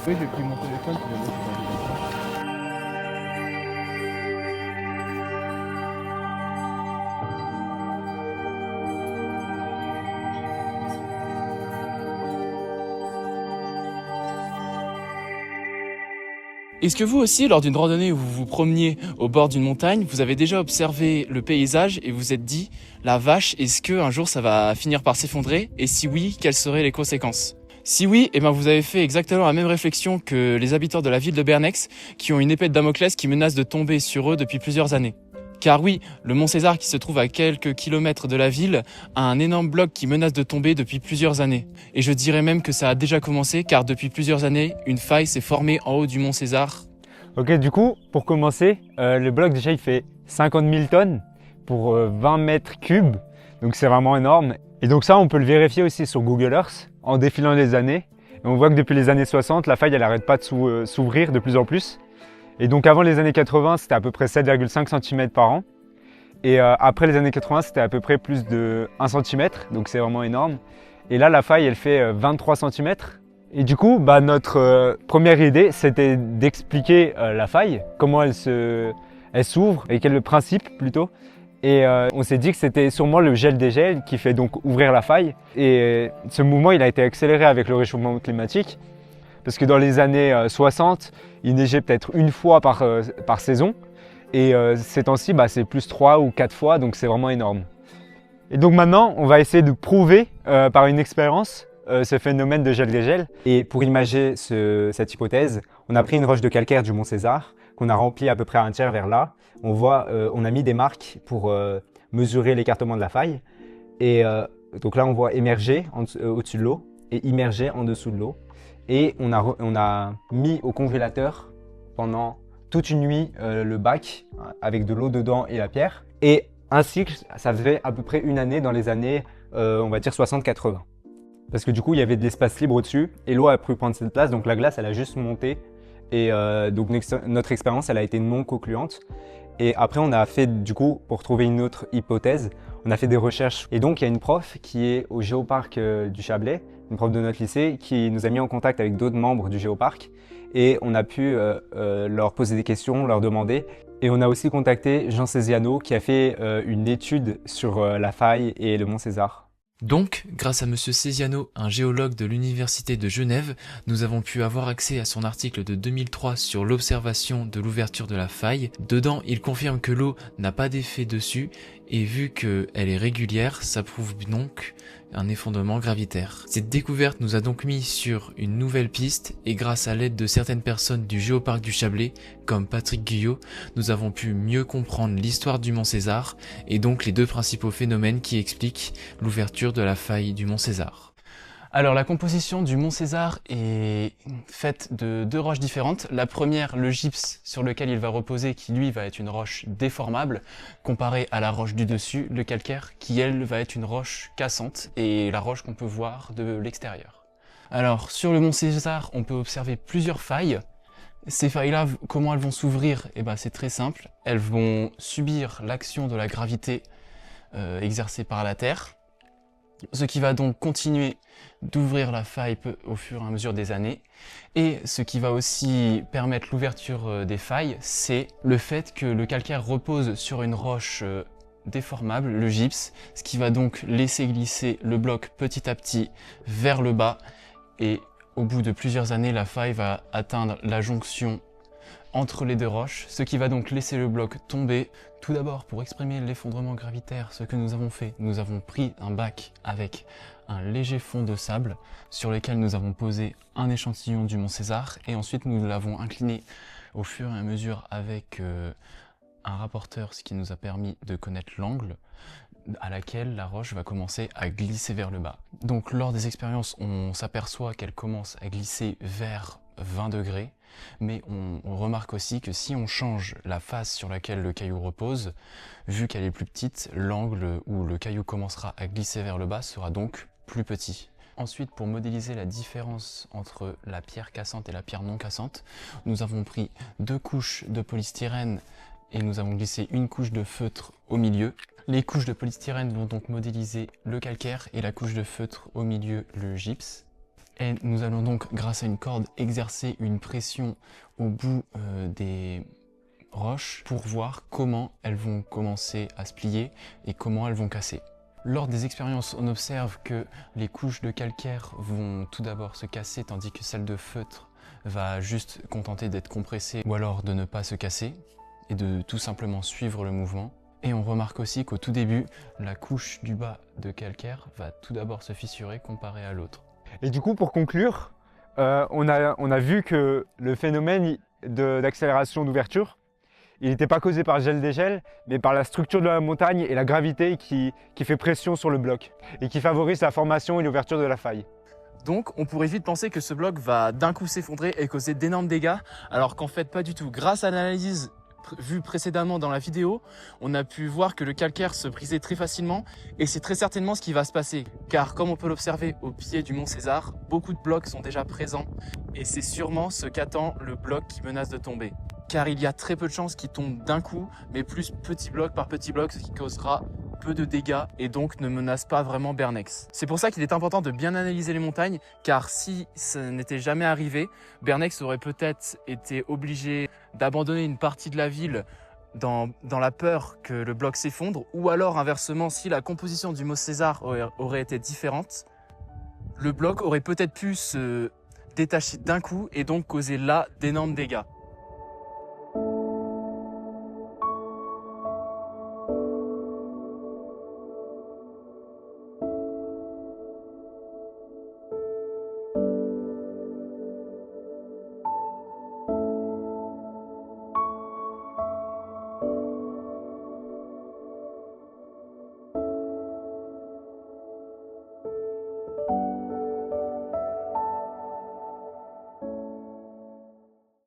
Oui, j'ai pris mon téléphone pour le mettre dans le téléphone. Est-ce que vous aussi, lors d'une randonnée où vous vous promeniez au bord d'une montagne, vous avez déjà observé le paysage et vous vous êtes dit « La vache, est-ce qu'un jour ça va finir par s'effondrer ? Et si oui, quelles seraient les conséquences ?» Si oui, eh ben vous avez fait exactement la même réflexion que les habitants de la ville de Bernex qui ont une épée de Damoclès qui menace de tomber sur eux depuis plusieurs années. Car oui, le mont César qui se trouve à quelques kilomètres de la ville a un énorme bloc qui menace de tomber depuis plusieurs années. Et je dirais même que ça a déjà commencé car depuis plusieurs années, une faille s'est formée en haut du mont César. Ok, du coup, pour commencer, le bloc déjà il fait 50 000 tonnes pour 20 mètres cubes, donc c'est vraiment énorme. Et donc ça, on peut le vérifier aussi sur Google Earth en défilant les années. Et on voit que depuis les années 60, la faille elle n'arrête pas de s'ouvrir de plus en plus. Et donc avant les années 80, c'était à peu près 7,5 cm par an. Et après les années 80, c'était à peu près plus de 1 cm, donc c'est vraiment énorme. Et là, la faille, elle fait 23 cm. Et du coup, notre première idée, c'était d'expliquer la faille, comment elle s'ouvre et quel est le principe plutôt. Et on s'est dit que c'était sûrement le gel des gels qui fait donc ouvrir la faille. Et ce mouvement, il a été accéléré avec le réchauffement climatique. Parce que dans les années 60, il neigeait peut-être une fois par saison. Et ces temps-ci, c'est plus 3 ou 4 fois, donc c'est vraiment énorme. Et donc maintenant, on va essayer de prouver par une expérience ce phénomène de gel des gels. Et pour imager cette hypothèse, on a pris une roche de calcaire du mont César, qu'on a remplie à peu près à un tiers vers là. On a mis des marques pour mesurer l'écartement de la faille. Et donc là, on voit émerger au-dessus de l'eau et immerger en dessous de l'eau. Et on a mis au congélateur pendant toute une nuit le bac avec de l'eau dedans et la pierre. Et un cycle, ça faisait à peu près une année dans les années, on va dire 60-80. Parce que du coup, il y avait de l'espace libre au-dessus et l'eau a pu prendre cette place, donc la glace, elle a juste monté. Et donc notre expérience, elle a été non concluante. Et après, on a fait, du coup, pour trouver une autre hypothèse, on a fait des recherches. Et donc, il y a une prof qui est au Géoparc du Chablais, une prof de notre lycée, qui nous a mis en contact avec d'autres membres du Géoparc. Et on a pu leur poser des questions, leur demander. Et on a aussi contacté Jean Céziano, qui a fait une étude sur la faille et le mont César. Donc, grâce à Monsieur Céziano, un géologue de l'Université de Genève, nous avons pu avoir accès à son article de 2003 sur l'observation de l'ouverture de la faille. Dedans, il confirme que l'eau n'a pas d'effet dessus et vu qu'elle est régulière, ça prouve donc un effondrement gravitaire. Cette découverte nous a donc mis sur une nouvelle piste et grâce à l'aide de certaines personnes du Géoparc du Chablais, comme Patrick Guyot, nous avons pu mieux comprendre l'histoire du mont César et donc les deux principaux phénomènes qui expliquent l'ouverture de la faille du mont César. Alors la composition du mont César est faite de deux roches différentes. La première, le gypse sur lequel il va reposer, qui lui va être une roche déformable, comparée à la roche du dessus, le calcaire, qui elle va être une roche cassante et la roche qu'on peut voir de l'extérieur. Alors sur le mont César, on peut observer plusieurs failles. Ces failles-là, comment elles vont s'ouvrir? C'est très simple. Elles vont subir l'action de la gravité exercée par la Terre. Ce qui va donc continuer d'ouvrir la faille au fur et à mesure des années. Et ce qui va aussi permettre l'ouverture des failles, c'est le fait que le calcaire repose sur une roche déformable, le gypse, ce qui va donc laisser glisser le bloc petit à petit vers le bas. Et au bout de plusieurs années, la faille va atteindre la jonction entre les deux roches, ce qui va donc laisser le bloc tomber. Tout d'abord, pour exprimer l'effondrement gravitaire, ce que nous avons fait, nous avons pris un bac avec un léger fond de sable sur lequel nous avons posé un échantillon du mont César et ensuite nous l'avons incliné au fur et à mesure avec un rapporteur, ce qui nous a permis de connaître l'angle à laquelle la roche va commencer à glisser vers le bas. Donc lors des expériences, on s'aperçoit qu'elle commence à glisser vers 20 degrés, mais on remarque aussi que si on change la face sur laquelle le caillou repose, vu qu'elle est plus petite, l'angle où le caillou commencera à glisser vers le bas sera donc plus petit. Ensuite, pour modéliser la différence entre la pierre cassante et la pierre non cassante, nous avons pris deux couches de polystyrène et nous avons glissé une couche de feutre au milieu. Les couches de polystyrène vont donc modéliser le calcaire et la couche de feutre au milieu le gypse. Et nous allons donc, grâce à une corde, exercer une pression au bout des roches pour voir comment elles vont commencer à se plier et comment elles vont casser. Lors des expériences, on observe que les couches de calcaire vont tout d'abord se casser tandis que celle de feutre va juste contenter d'être compressée ou alors de ne pas se casser et de tout simplement suivre le mouvement. Et on remarque aussi qu'au tout début, la couche du bas de calcaire va tout d'abord se fissurer comparée à l'autre. Et du coup, pour conclure, on a vu que le phénomène d'accélération d'ouverture, il n'était pas causé par gel-dégel, mais par la structure de la montagne et la gravité qui fait pression sur le bloc et qui favorise la formation et l'ouverture de la faille. Donc on pourrait vite penser que ce bloc va d'un coup s'effondrer et causer d'énormes dégâts, alors qu'en fait pas du tout. Grâce à l'analyse vue précédemment dans la vidéo, on a pu voir que le calcaire se brisait très facilement et c'est très certainement ce qui va se passer. Car comme on peut l'observer au pied du mont César, beaucoup de blocs sont déjà présents et c'est sûrement ce qu'attend le bloc qui menace de tomber. Car il y a très peu de chances qu'il tombe d'un coup, mais plus petit bloc par petit bloc, ce qui causera peu de dégâts et donc ne menace pas vraiment Bernex. C'est pour ça qu'il est important de bien analyser les montagnes, car si ça n'était jamais arrivé, Bernex aurait peut-être été obligé d'abandonner une partie de la ville dans la peur que le bloc s'effondre, ou alors inversement, si la composition du mont César aurait été différente, le bloc aurait peut-être pu se détacher d'un coup et donc causer là d'énormes dégâts.